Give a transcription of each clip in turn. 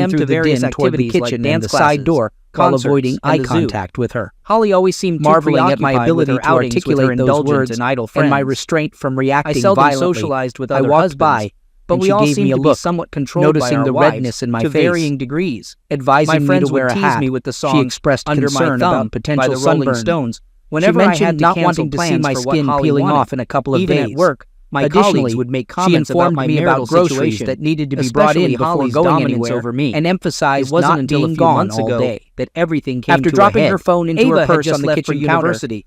them through to the various din toward the activities like kitchen dance and the side classes, door while concerts, avoiding eye and the zoo. contact with her. Holly always seemed Marveling too at my preoccupied with ability her to outings with her articulate those indulgent words and idle friends. and my restraint from I reacting seldom violently, socialized with I other walked husbands, by, but and we she all gave me seemed a to be look, somewhat controlled by noticing our the wives redness in my to face, varying degrees. advising My me friends to wear would a tease hat. me with the She song expressed "Under My concern Thumb" about by potential the Rolling sunburn. Stones. She Whenever I mentioned had to not cancel wanting to see plans my for what skin Holly peeling wanted. off in a couple of Even days. at work, my Additionally, colleagues would make she comments about informed my me marital about groceries situation, that needed to be brought in especially before Holly's going dominance anywhere, over me. and emphasized It wasn't not until a being few gone months all ago day. that everything came After to dropping a head. her phone into Ava her had purse just on the left kitchen for counter, university,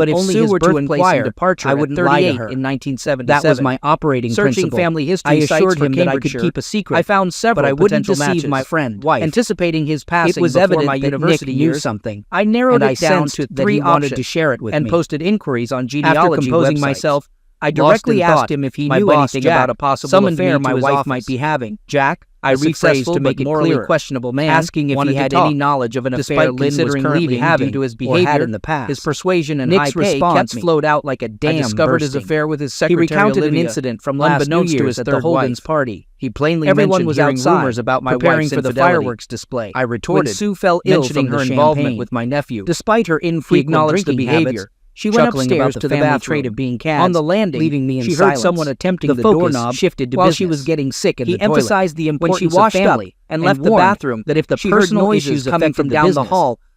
but if only Sue his were to birthplace and inquire, departure I at wouldn't 38 lie to her. in 1977. That was my operating Searching principle. family history I sites assured for him that I could Cambridgeshire. keep a secret. I found several but I wouldn't potential deceive matches. my friend, Wife. anticipating his passing. It was before evident my that university Nick knew years. something. I narrowed and it down to that 3 he options wanted to share it with and me. posted inquiries on After genealogy composing websites. myself, I lost directly in asked thought, him if he my knew boss, anything Jack, about a possible summoned affair me my to his wife office. might be having. Jack, I a successful rephrased to make but it morally clearer, questionable man, asking if wanted he to had talk. any knowledge of an Despite affair Lynn was considering currently leaving having due to his or behavior had in the past. his persuasion and Nick's high pay response kept me. flowed out like a dam I discovered his bursting. affair with his He secretary recounted Olivia, an incident from last New unbeknownst to Year's his at the third Holden's wife. party. He plainly Everyone mentioned was hearing outside, rumors about my preparing wife's for the infidelity. fireworks display. I retorted, When Sue fell ill mentioning from her the involvement champagne. with my nephew. Despite her He infrequent acknowledged the drinking behavior. habits, she went chuckling upstairs about to the the family bathroom. trait of being cads. On the landing, leaving me in she silence. heard someone attempting The the focus doorknob shifted to while business. she was getting sick in He the toilet. emphasized the When importance she washed of up family and left the warned bathroom that if the she heard personal noises issues coming affected from the down the business. hall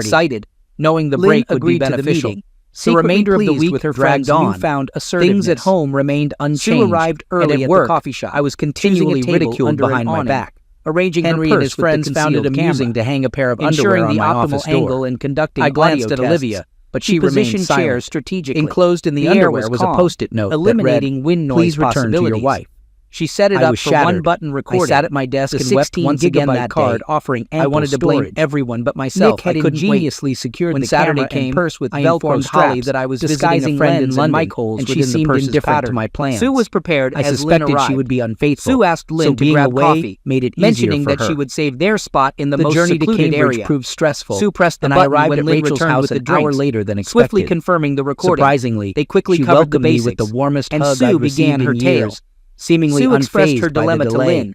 party. excited, knowing the Lynn break would agreed be to the beneficial. meeting. The Secretly remainder of the pleased week with her dragged friend's on. newfound assertiveness. Things at home remained unchanged. Sue arrived early and at work, the coffee shop. I was continually choosing a table ridiculed under an behind my awning, back. arranging Henry her and purse his friends with the found it concealed amusing camera, to hang a pair of ensuring underwear on the my office optimal angle door. in conducting I glanced audio at tests. Olivia, but she She remained positioned silent. chairs strategically. Enclosed in the air underwear was a calm, post-it note eliminating that read, wind noise "Please return to your possibilities. wife." She set it I up was for shattered. one-button recording. I sat at my desk the and wept 16 once again gigabyte that card day. offering I ample wanted to blame storage. everyone but myself. Nick had I couldn't wait. ingeniously secured When the Saturday camera came, and purse with I Velcro informed straps, Holly that I was visiting disguising a friend in lens London, and mic holes and she within the seemed purse's indifferent pattern. to my plans. Sue was prepared I as Lynn suspected arrived. she would be unfaithful. Sue asked Lynn so to being grab away coffee, made it mentioning easier for that she her. would save their spot in the The most journey to secluded Cambridge area. proved stressful, Sue pressed the and I button arrived when at Lynn Rachel's returned house with an the drinks, hour later than expected. swiftly confirming the recording. Surprisingly, They quickly she covered the welcomed me basics, with the warmest and hug Sue I'd received began her in tale. years, seemingly Sue expressed unfazed her by dilemma the to delay. Lynn,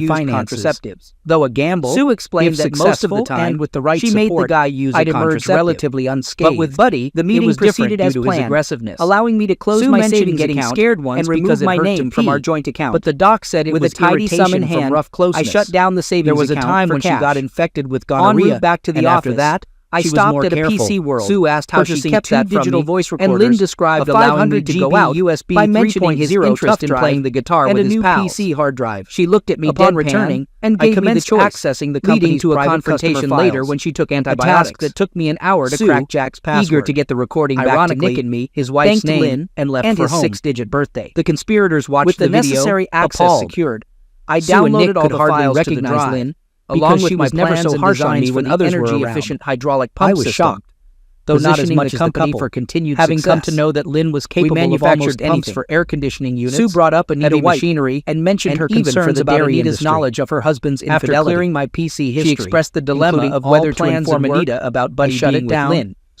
used finances. contraceptives. Though a gamble, Sue explained if that most of the successful time, and with the right she made the support, guy use a I'd emerge contraceptive. relatively unscathed. But with Buddy, the meeting it was proceeded different as due to his planned, aggressiveness, allowing me to close Sue my mentioned savings getting account scared once and remove because it my hurt name him from our Pete. joint account. But the doc said it With was a tidy irritation sum in from hand, rough closeness. I shut down the savings There was a account time for when she cash. got infected with En gonorrhea. route back to the and office, after that, I she was stopped more at a careful. PC World, Sue asked how she purchasing kept 2 that from digital me, voice and recorders, Lynn described a allowing me 500 to go GB out USB by mentioning 3.0 his zero interest tough in drive playing the guitar and with a his new pals. PC hard drive. She looked at me Upon deadpan, returning, and I gave me the commenced choice, accessing the leading company's to a private confrontation customer later files, when she took a antibiotics. task that took me an hour to Sue, crack Jack's password. eager to get the recording back to Ironically, Nick and me, his wife's thanked name Lynn and left and for his home. 6-digit birthday. The conspirators watched With the video, necessary access appalled. secured, I Sue and Nick downloaded all could the hardly files to the recognize drive, Lynn, because along she with my was never plans so and hard on designs me for when the others were around. energy-efficient hydraulic pump I was system, shocked, though not as positioning much the as the company couple. for continued Having come to success. know that Lynn was We capable of manufactured almost pumps anything. for air conditioning units, Sue brought up Anita heavy White machinery, and mentioned her even for concerns the about dairy Anita's industry. knowledge of her husband's After infidelity. clearing my PC history, She expressed the dilemma including of all whether to plans inform and work, Anita about I Buddy shut being it with down, Lynn,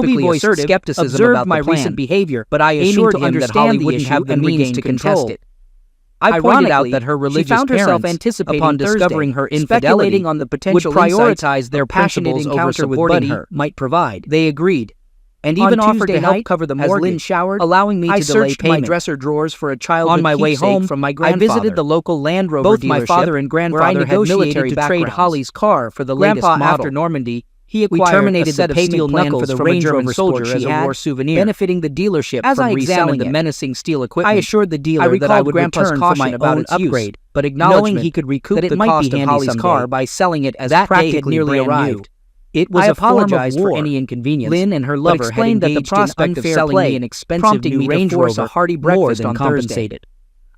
Toby typically voiced assertive, skepticism observed about my the plan, recent behavior, but I aiming assured to him that understand Holly the wouldn't issue have the and means regain to control. contest it. I pointed out Ironically, that her she religious found herself parents, anticipating upon Thursday, discovering her infidelity, speculating on the would potential prioritize their passionate principles over encounter with supporting Buddy her. might provide. They agreed, and On even offered Tuesday to help night, cover the as mortgage, Lynn showered, allowing me I to delay searched my payment. dresser drawers for a childhood On my way keepsake home, from my I grandfather. visited the local Land Rover Both dealership, my father and where I grandfather had negotiated military to trade backgrounds. Holly's car for the Grandpa, latest model. after Normandy, He we acquired terminated a set the of payment steel plan knuckles for the from a Range German Rover soldier soldier as a she war had, souvenir, benefiting the dealership As from I reselling examined the it. menacing steel equipment, I assured the dealer recalled that I would Grandpa's return for caution my about own its use, upgrade, but knowing acknowledgement he could recoup that it the might cost be of handy Holly's someday. car by selling it as That day had practically nearly brand arrived. new. It was I a form of apologized for war. any inconvenience. Lynn and her but lover explained had that the engaged in prospect of unfair selling play, me an expensive prompting new me to Range force Rover a hearty more breakfast than on compensated. Thursday.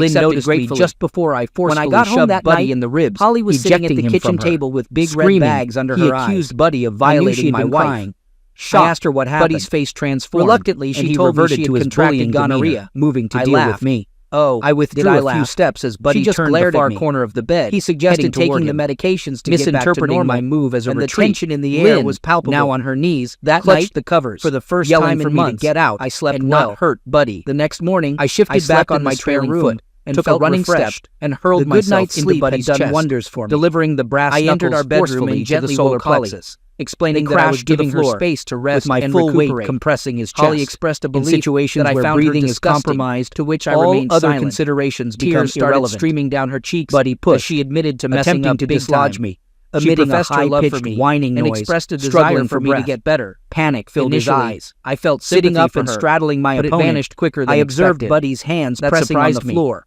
Lynn accepted noticed me gratefully. just before I forcefully When I got home shoved that Buddy night, in the ribs, Holly was sitting at ejecting the him kitchen from her. table with big Screaming, red bags under he her accused eyes. Buddy of I knew violating she'd my been wife. crying. Shocked, I asked her what happened. Buddy's face transformed. Reluctantly, and she he told me reverted she to had his contracted bullying gonorrhea, demeanor, moving to I deal laughed. with me. Oh, I withdrew did I a few laugh? steps as Buddy She just turned glared the at far me. corner of the bed. He suggested heading taking toward the him. medications to get back to Misinterpreting normal, my move as a and the retreat. tension in the air Lynn, was palpable. now on her knees, That clutched night, the covers for the first yelling time for in me months, to get out. I slept and well. not hurt Buddy. The next morning, I shifted slept back on in my the spare trailing room foot and took felt a running refreshed. step, and hurled The good myself night's into sleep Buddy's had done chest, wonders for me. delivering the brass I entered knuckles our bedroom forcefully and to gently the solar woke Holly, plexus, explaining then that I was crashed to the giving her floor, space to rest with my and full weight recuperate. compressing his chest. Holly expressed a In belief situations that I where found breathing her is disgusting, compromised, to which I all remained other silent. considerations become Tears started irrelevant. streaming down her cheeks. Buddy as pushed, she admitted to messing attempting up to big dislodge time. me, She emitting a professed her love for high-pitched me whining and noise, expressed a desire struggling for for me to breath. get better. Panic filled his Initially, eyes. I felt Sitting sympathy up for and her, straddling my but it opponent, vanished quicker than I observed expected. Buddy's hands That pressing on the surprised me. floor,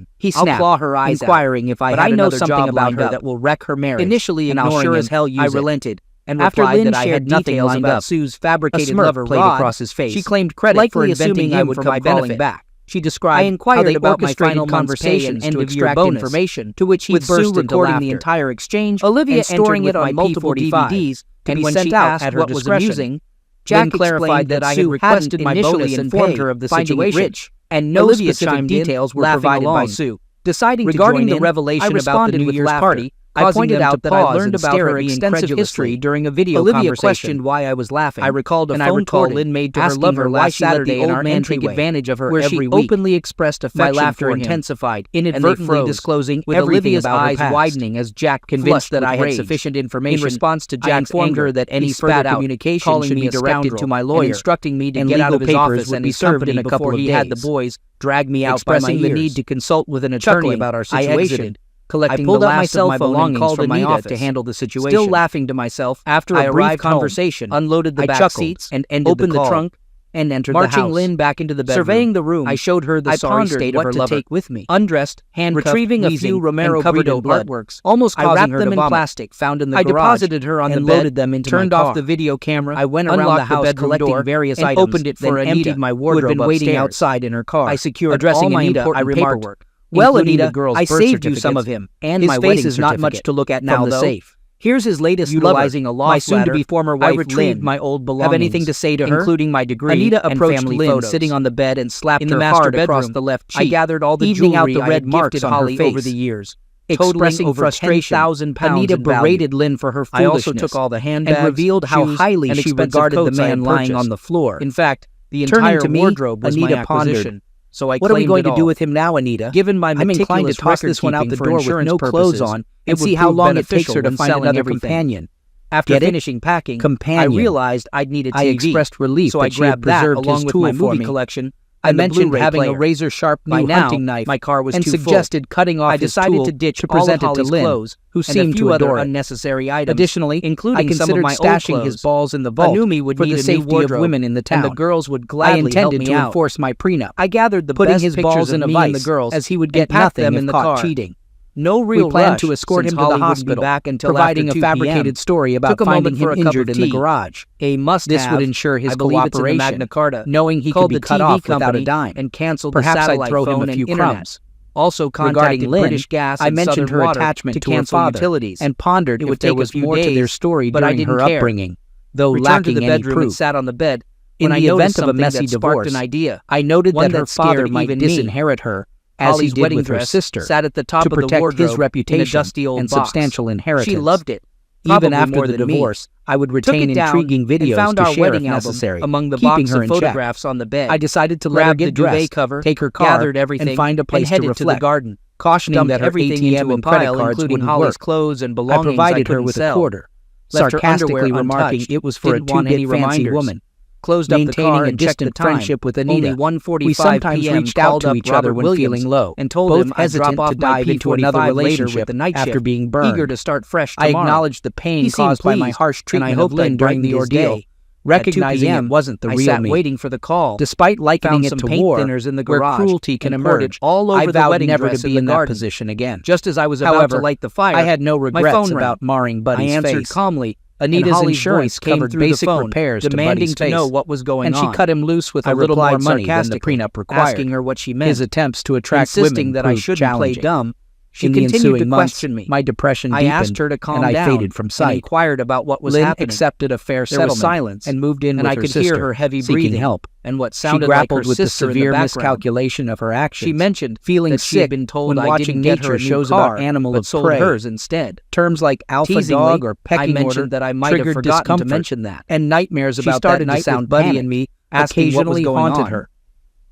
again. He I'll snapped, claw her eyes out. inquiring if I But had I know another something job about lined her up. that will wreck her marriage. Initially and I'll ignoring sure him, as hell use I it. relented, and After replied Lynn that I shared had nothing details lined about up. Sue's A fabricated smirk lover played Rod, across his face. she claimed credit for Likely inventing assuming I him would for come my crawling benefit. back. She described I inquired how they about about my my final final month's pay conversations and to end-of-year extract bonus, information, to which he with burst Sue into recording the laughter. entire exchange. Olivia and storing entered with with my my multiple P45, DVDs, to and be when sent she out asked at her what was discretion. amusing, Jack Lynn clarified that I had Sue requested hadn't my initially bonus and informed pay, her of the finding it situation, rich, and no Olivia specific chimed in, details were laughing provided by along. Sue. Deciding Regarding to join the in, revelation I about the responded New with Year's laughter, party, I causing pointed them out to that I pause learned and about stare her at me extensive incredulously. history during a video Olivia conversation. questioned why I was laughing. I recalled a and phone I recalled call Lynn made to her asking lover her why last she let Saturday the in old our man entryway, take advantage of her where every she week. openly expressed My affection laughter for him, intensified, inadvertently froze, disclosing with everything Olivia's about her eyes past. widening as Jack Convinced flushed that with I had rage. sufficient information, In response to I Jack's informed anger her that any he further spat out, communication calling should me be directed scoundrel to my and lawyer, instructing me to and get out legal of his papers office would and be his served company in a couple before of he had the days. boys drag me out Expressing by my the ears. need to consult with an attorney Chuckling, about our I situation, exited, collecting I pulled the out my last cell of my phone and belongings called from my Anita office to handle the situation. Still laughing to myself, After I a brief arrived home, conversation, unloaded the I back chuckled seats, and ended opened the the call, trunk, and entered marching the house. Lynn back into the bedroom. Surveying the room, I showed her the I sorry pondered state what of her to lover. take with me. Undressed, handcuffed, Retrieving a wheezing, few Romero and covered Brito in blood, artworks, almost I causing wrapped her them to in vomit. plastic found in the I garage deposited her on the and bed, loaded them into turned my off car. the video camera. I went unlocked around the house bedroom collecting door, various and items, opened it then for Anita, emptied my who had wardrobe been waiting upstairs. outside in her car. I secured addressing all my Anita, important I remarked, paperwork, "Well, including Anita, the girl's I birth saved you some certificates of him, and his my face wedding is not much certificate to look at from now, the though. safe. Here's his latest Utilizing lover, a law my flatter, soon-to-be former I wife, retrieved Lynn. my old belongings, Have anything to say to her, including my degree Anita and approached family Lynn photos. sitting on the bed and slapped In her the master hard across bedroom, the left I cheek, gathered all the evening out jewelry the I red had marks gifted on her Holly face. over the years. Expressing Totaling over frustration, £10,000 Anita in value. berated Lynn for her I foolishness also took all the handbags, and revealed how shoes, highly and she expensive regarded the coats I had man lying purchased. on the floor. In fact, the Turning entire to me, wardrobe was Anita my pondered, acquisition, so I "What are we claimed going it to do all. with him now, Anita? Given my I'm inclined to toss this one out the door with no clothes on and see how long it takes her to find another companion." After Get it? finishing packing, Companion. I realized I'd need a TV. I expressed relief so that I she had grabbed that preserved along his with tool my for movie me. collection. I and the mentioned Blu-ray having player. a razor-sharp By new now, hunting knife my car was and too full. suggested cutting off I his decided tool to ditch to all of present it to Holly's Lynn, clothes who and a seemed few to other adore it. unnecessary items. Additionally, including I some of considered my old stashing his clothes. balls in the I vault knew me would for need the a new safety of wardrobe, women in the town. and the girls would I gladly help intended me to out. enforce my prenup, I gathered the putting best his pictures balls in a of me vice, and the girls, as he would and get packed nothing them if in the caught car. cheating. No real We planned rush, to escort since him to the Holly wouldn't hospital, be back until providing after a 2 p.m. fabricated story about Took a moment finding for him a cup injured of in the tea. garage. A must-have. This would ensure his I believe it's in the cooperation, Magna Carta. knowing he could Called be the cut TV off without company a dime. and canceled Perhaps the I'd satellite throw him phone a and few internet. crumbs. Also Regarding contacted Lynn, British Gas I and mentioned Southern her Water attachment to to her cancel father utilities. and pondered It if would there take a was few more to their days, story but I during her didn't care. upbringing, though Returned lacking to the any bedroom proof. and sat on the bed. In When I the event noticed of a something messy that sparked divorce, an idea. I noted One that her that father scared might even me. disinherit her, as Holly's he did wedding with her dress sister, sat at the top to of the protect wardrobe his reputation in a dusty old and box. substantial inheritance. She loved it. Even Probably after more the than me. divorce, I would Took retain it down intriguing videos and found to our share if wedding album necessary, among the keeping box her of in check. photographs on the bed. I decided to let her Grabbed get the duvet dressed, cover, take her car, gathered everything, and find a place and headed to to the reflect, garden, cautioning dumped that her everything ATM into a and credit pile, cards including wouldn't Holly's work. clothes and I belongings provided her couldn't with sell. a quarter, Left her sarcastically underwear remarking untouched. it was for a Didn't want any too-big fancy reminders. woman. Closed up the Maintaining car a and checked the distant time. friendship with Anita, Only 1:45 we sometimes p.m. reached out called to up each other Robert when Williams feeling low, and told both him I'd hesitant drop off to dive my into another P45 later relationship with the night after shift, being burned. eager to start fresh I tomorrow. acknowledged the pain He seemed caused by my pleased, harsh and treatment I of hoped Lynn I'd during brighten the his ordeal, day. recognizing At 2 it wasn't the I real sat me. waiting for the call. Despite likening Found it some to paint war, thinners in the where garage cruelty can and poured emerge, it all over I the vowed wedding never dress to in be the in that garden. position again. Just as I was about However, to light the fire, I had no my regrets phone rang. about marring Buddy's I answered face. calmly. Anita's and Holly's insurance voice came covered through the basic phone, repairs to demanding Buddy's to face, know what was going and on. she cut him loose with I a little more replied money than the sarcastically, prenup required. asking her what she meant. His attempts to attract insisting women that I proved shouldn't play challenging. dumb. She In the continued ensuing to months, question me. my depression I deepened, asked her to calm and I down faded from and sight. inquired about what was Lynn happening. accepted a fair There settlement was silence, and moved in and with I her could sister, hear her heavy seeking breathing help. and what She sounded like her grappled with the sister in severe background. miscalculation of her actions. She mentioned feeling that she had sick been told when I watching didn't get nature her a new shows car, about animal but of sold prey. hers instead. Terms like alpha Teasingly, dog or I pecking mentioned order that I might have triggered forgotten to discomfort, mention that. and nightmares She about started that to night sound with Buddy panic and me, asking what was occasionally going haunted on. her.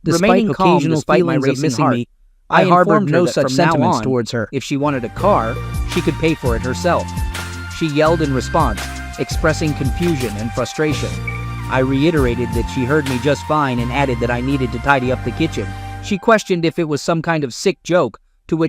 Despite Remaining calm occasional despite my feelings of racing missing heart, me, I I harbored informed her no that such from now sentiments on, towards her. if she wanted a car, she could pay for it herself. She yelled in response, expressing confusion and frustration. I reiterated that she heard me just fine and added that I needed to tidy up the kitchen. She questioned if it was some kind of sick joke,